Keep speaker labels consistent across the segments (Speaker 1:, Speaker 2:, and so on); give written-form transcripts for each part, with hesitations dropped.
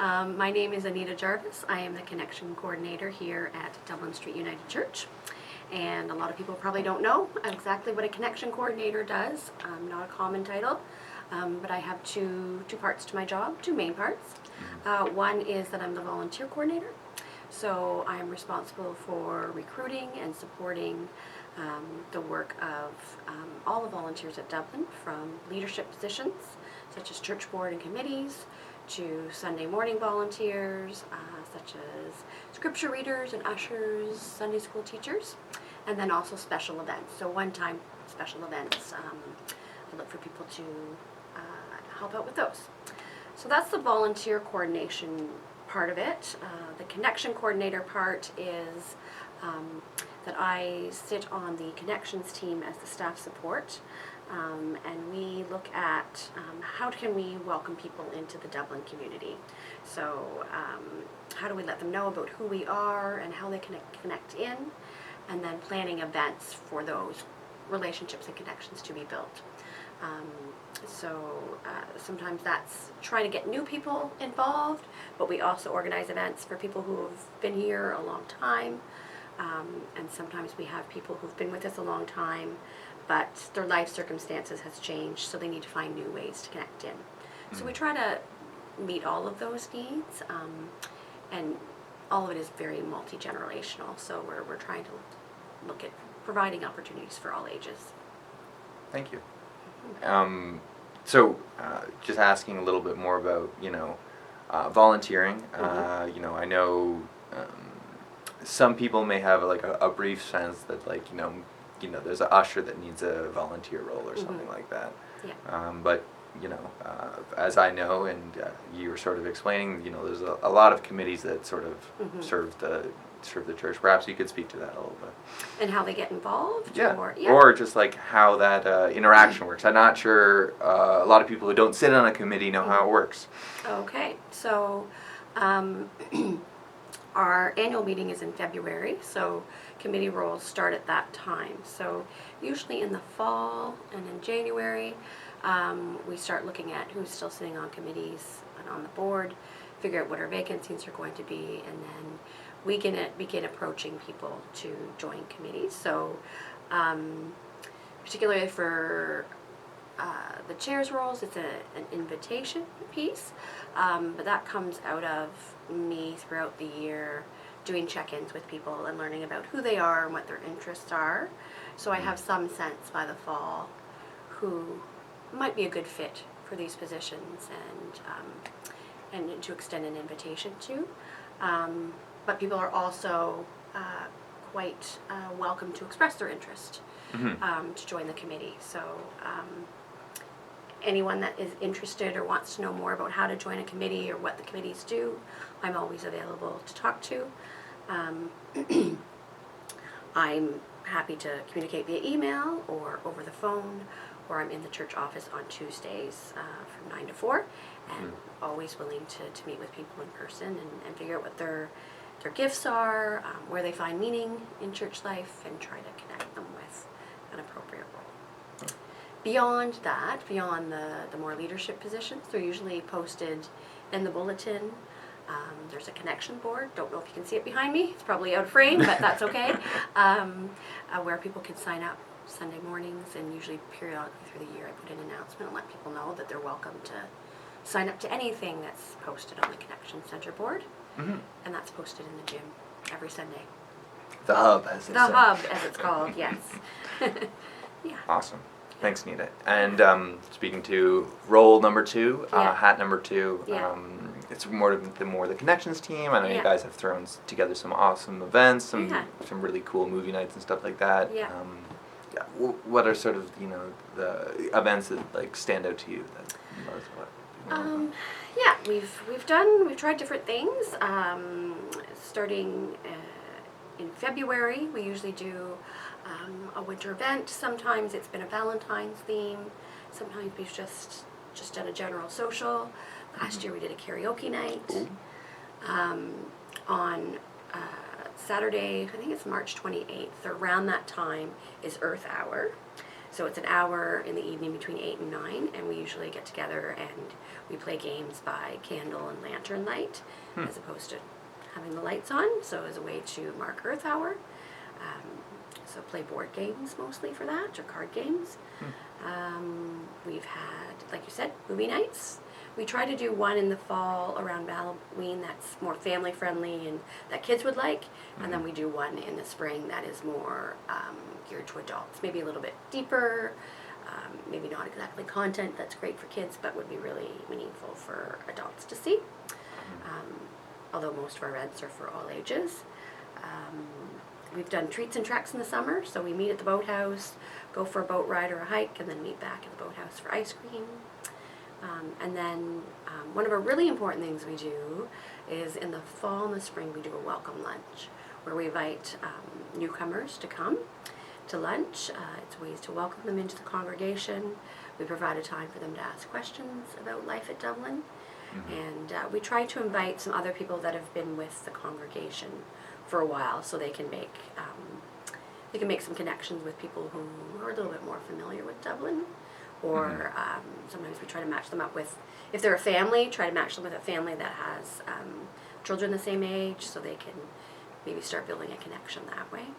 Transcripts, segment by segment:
Speaker 1: My name is Anita Jarvis. I am the Connection Coordinator here at Dublin Street United Church. And a lot of people probably don't know exactly what a Connection Coordinator does. Not a common title, but I have two parts to my job, two main parts. One is that I'm the Volunteer Coordinator. So I'm responsible for recruiting and supporting the work of all the volunteers at Dublin, from leadership positions such as church board and committees to Sunday morning volunteers such as scripture readers and ushers, Sunday school teachers, and then also special events. So one-time special events, I look for people to help out with those. So that's the volunteer coordination part of it. The connection coordinator part is that I sit on the connections team as the staff support, and we look at how can we welcome people into the Dublin community. So how do we let them know about who we are and how they can connect in, and then planning events for those relationships and connections to be built. Sometimes that's trying to get new people involved, but we also organize events for people who have been here a long time, and sometimes we have people who've been with us a long time, but their life circumstances has changed, so they need to find new ways to connect in. So we try to meet all of those needs, and all of it is very multi-generational, so we're trying to look at providing opportunities for all ages.
Speaker 2: Thank you. Just asking a little bit more about, volunteering. I know some people may have a brief sense that there's an usher that needs a volunteer role or something like that.
Speaker 1: Yeah.
Speaker 2: But as I know, and you were sort of explaining, there's a lot of committees that sort of serve the church. Perhaps you could speak to that a little bit.
Speaker 1: And how they get involved?
Speaker 2: Yeah.
Speaker 1: Yeah.
Speaker 2: Or just how that interaction works. I'm not sure a lot of people who don't sit on a committee know how it works.
Speaker 1: Okay. So our annual meeting is in February, so committee roles start at that time. So usually in the fall and in January, we start looking at who's still sitting on committees and on the board, figure out what our vacancies are going to be, and then we can begin approaching people to join committees. So particularly for the chair's roles, it's an invitation piece, but that comes out of me throughout the year doing check-ins with people and learning about who they are and what their interests are. So I have some sense by the fall who might be a good fit for these positions and to extend an invitation to. But people are also quite welcome to express their interest to join the committee. So anyone that is interested or wants to know more about how to join a committee or what the committees do, I'm always available to talk to. I'm happy to communicate via email or over the phone, or I'm in the church office on Tuesdays from 9 to 4, and always willing to meet with people in person and figure out what their gifts are, where they find meaning in church life, and try to connect them with an appropriate role. Beyond that, beyond the more leadership positions, they're usually posted in the bulletin. There's a connection board. Don't know if you can see it behind me. It's probably out of frame, but that's okay. Where people can sign up Sunday mornings, and usually periodically through the year I put an announcement and let people know that they're welcome to sign up to anything that's posted on the Connection Center board. And that's posted in the gym every Sunday.
Speaker 2: The hub, as they say.
Speaker 1: The hub, as it's called, yes. Yeah.
Speaker 2: Awesome. Thanks, Nita. And speaking to role number 2, hat number 2, it's more the connections team. I know you guys have thrown together some awesome events, some really cool movie nights and stuff like that. What are sort of the events that stand out to you?
Speaker 1: We've tried different things. Starting in February, we usually do a winter event. Sometimes it's been a Valentine's theme. Sometimes we've just done a general social. Last year we did a karaoke night. On Saturday, I think it's March 28th, around that time is Earth Hour. So it's an hour in the evening between 8 and 9, and we usually get together and we play games by candle and lantern light, as opposed to having the lights on, so as a way to mark Earth Hour. So play board games mostly for that, or card games. We've had, like you said, movie nights. We try to do one in the fall around Halloween that's more family friendly and that kids would like, and then we do one in the spring that is more geared to adults, maybe a little bit deeper, maybe not exactly content that's great for kids, but would be really meaningful for adults to see. Although most of our events are for all ages. We've done treats and treks in the summer, so we meet at the boathouse, go for a boat ride or a hike, and then meet back at the boathouse for ice cream. And then one of our really important things we do is in the fall and the spring we do a welcome lunch, where we invite newcomers to come to lunch. It's ways to welcome them into the congregation. We provide a time for them to ask questions about life at Dublin. And we try to invite some other people that have been with the congregation for a while, so they can make some connections with people who are a little bit more familiar with Dublin. Or sometimes we try to match them up with, if they're a family, try to match them with a family that has children the same age, so they can maybe start building a connection that way.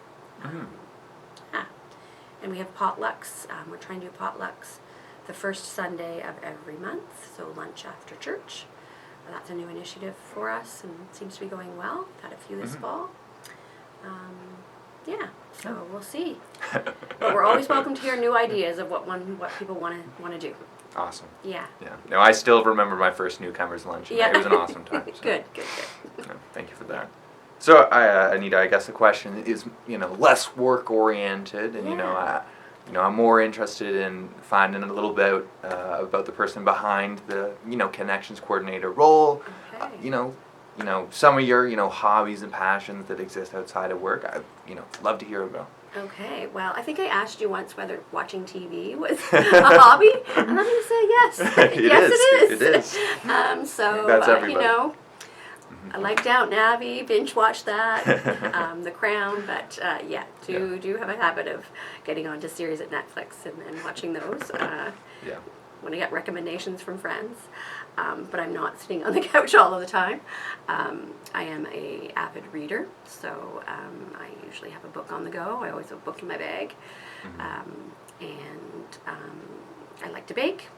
Speaker 1: And we have potlucks. We're trying to do potlucks the first Sunday of every month, so lunch after church. That's a new initiative for us and seems to be going well. We've had a few this fall. Yeah, so we'll see. But we're always welcome to hear new ideas of what people want to do.
Speaker 2: Awesome.
Speaker 1: Yeah.
Speaker 2: Yeah. No, I still remember my first newcomers lunch. And it was an awesome time. So.
Speaker 1: Good.
Speaker 2: No, thank you for that. So, Anita, I guess the question is, less work oriented, and I'm more interested in finding a little bit about the person behind the connections coordinator role.
Speaker 1: Okay.
Speaker 2: Some of your hobbies and passions that exist outside of work. I love to hear about.
Speaker 1: Okay, well, I think I asked you once whether watching TV was a hobby, and I'm going to say yes. It is. So,
Speaker 2: that's everybody.
Speaker 1: I like Downton Abbey, binge watch that, The Crown, but do have a habit of getting onto series at Netflix and watching those. When I get recommendations from friends, but I'm not sitting on the couch all of the time. I am an avid reader, so I usually have a book on the go. I always have a book in my bag, and I like to bake,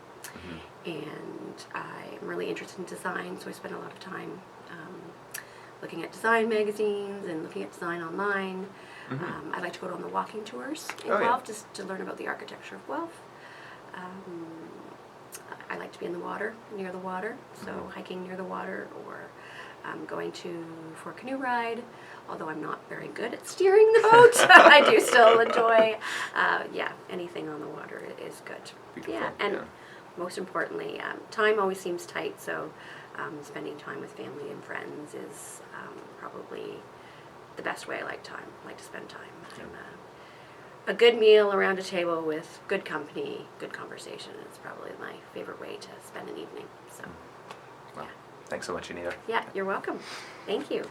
Speaker 1: and I'm really interested in design, so I spend a lot of time looking at design magazines and looking at design online. I like to go on the walking tours in Guelph just to learn about the architecture of Guelph. I like to be in the water, near the water, so hiking near the water or going for a canoe ride, although I'm not very good at steering the boat. I do still enjoy, anything on the water is good.
Speaker 2: Beautiful.
Speaker 1: And most importantly, time always seems tight, so spending time with family and friends is probably the best way I like to spend time. A good meal around a table with good company, good conversation is probably my favorite way to spend an evening. So,
Speaker 2: Thanks so much, Anita.
Speaker 1: Yeah, you're welcome. Thank you.